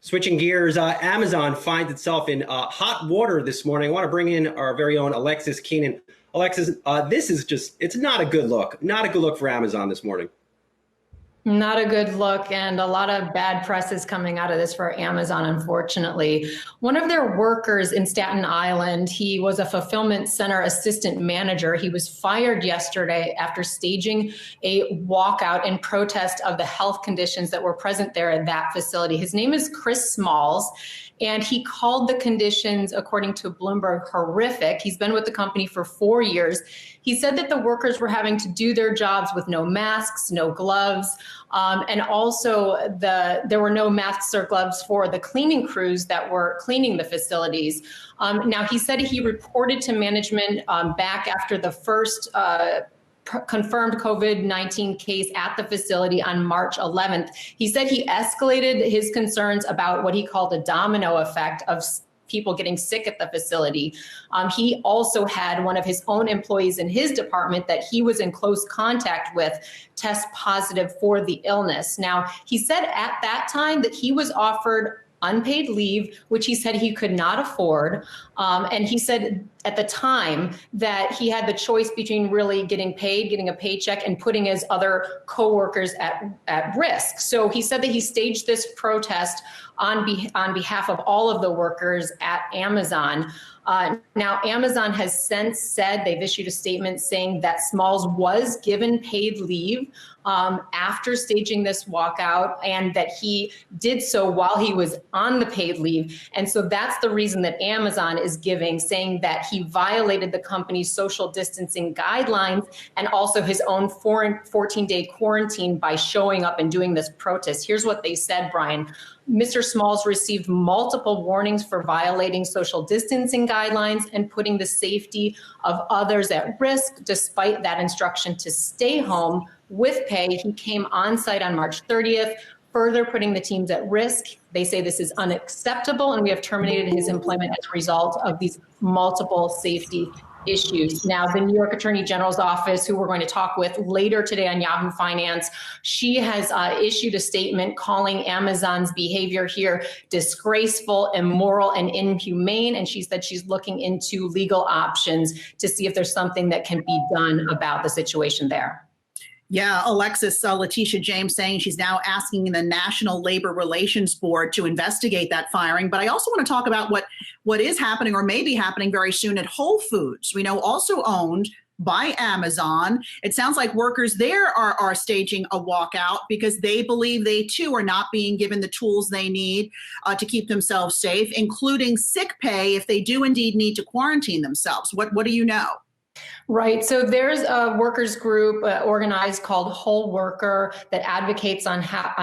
Switching gears, Amazon finds itself in hot water this morning. I want to bring in our very own Alexis Keenan. Alexis, this is it's not a good look. Not a good look for Amazon this morning. Not a good look, and a lot of bad press is coming out of this for Amazon, unfortunately. One of their workers in Staten Island, he was a fulfillment center assistant manager. He was fired yesterday after staging a walkout in protest of the health conditions that were present there at that facility. His name is Chris Smalls, and he called the conditions, according to Bloomberg, horrific. He's been with the company for 4 years. He said that the workers were having to do their jobs with no masks, no gloves, and also there were no masks or gloves for the cleaning crews that were cleaning the facilities. Now, he said he reported to management back after the first confirmed COVID-19 case at the facility on March 11th. He said he escalated his concerns about what he called a domino effect of people getting sick at the facility. He also had one of his own employees in his department that he was in close contact with test positive for the illness. Now, he said at that time that he was offered unpaid leave, which he said he could not afford. And he said at the time that he had the choice between really getting paid, getting a paycheck, and putting his other coworkers at risk. So he said that he staged this protest on behalf of all of the workers at Amazon. Now, Amazon has since said, they've issued a statement saying that Smalls was given paid leave after staging this walkout, and that he did so while he was on the paid leave. And so that's the reason that Amazon is giving, saying that he violated the company's social distancing guidelines and also his own 14-day quarantine by showing up and doing this protest. Here's what they said, Brian. Mr. Smalls received multiple warnings for violating social distancing guidelines and putting the safety of others at risk. Despite that instruction to stay home with pay, he came on site on March 30th, further putting the teams at risk. They say this is unacceptable, and we have terminated his employment as a result of these multiple safety issues. Now, the New York Attorney General's office, who we're going to talk with later today on Yahoo Finance, she has issued a statement calling Amazon's behavior here disgraceful, immoral, and inhumane. And she said she's looking into legal options to see if there's something that can be done about the situation there. Yeah, Alexis, Letitia James saying she's now asking the National Labor Relations Board to investigate that firing. But I also want to talk about what is happening or may be happening very soon at Whole Foods. We know also owned by Amazon. It sounds like workers there are staging a walkout because they believe they too are not being given the tools they need to keep themselves safe, including sick pay if they do indeed need to quarantine themselves. What do you know? Right. So there's a workers group organized called Whole Worker that advocates on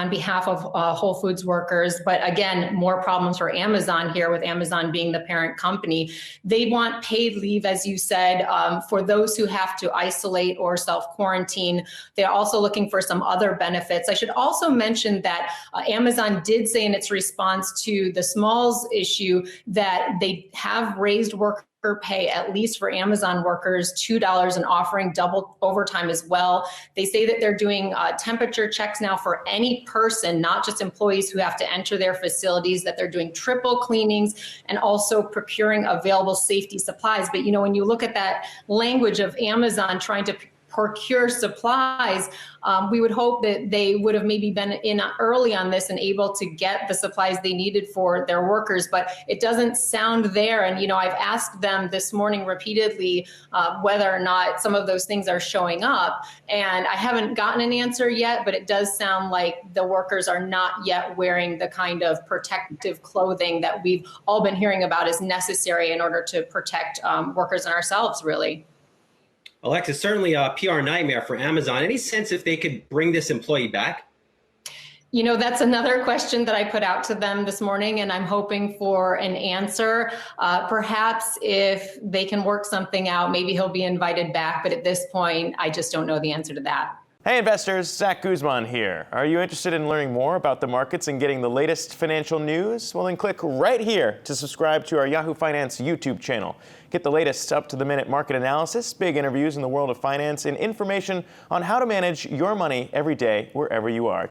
behalf of Whole Foods workers. But again, more problems for Amazon here, with Amazon being the parent company. They want paid leave, as you said, for those who have to isolate or self-quarantine. They're also looking for some other benefits. I should also mention that Amazon did say in its response to the Smalls issue that they have raised worker pay, at least for Amazon workers, $2, and offering double overtime as well. They say that they're doing temperature checks now for any person, not just employees who have to enter their facilities, that they're doing triple cleanings and also procuring available safety supplies. But, you know, when you look at that language of Amazon trying to procure supplies, we would hope that they would have maybe been in early on this and able to get the supplies they needed for their workers, but it doesn't sound there. And, you know, I've asked them this morning repeatedly whether or not some of those things are showing up, and I haven't gotten an answer yet, but it does sound like the workers are not yet wearing the kind of protective clothing that we've all been hearing about is necessary in order to protect workers and ourselves, really. Alexis, certainly a PR nightmare for Amazon. Any sense if they could bring this employee back? You know, that's another question that I put out to them this morning, and I'm hoping for an answer. Perhaps if they can work something out, maybe he'll be invited back. But at this point, I just don't know the answer to that. Hey investors, Zach Guzman here. Are you interested in learning more about the markets and getting the latest financial news? Well, then click right here to subscribe to our Yahoo Finance YouTube channel. Get the latest up-to-the-minute market analysis, big interviews in the world of finance, and information on how to manage your money every day wherever you are.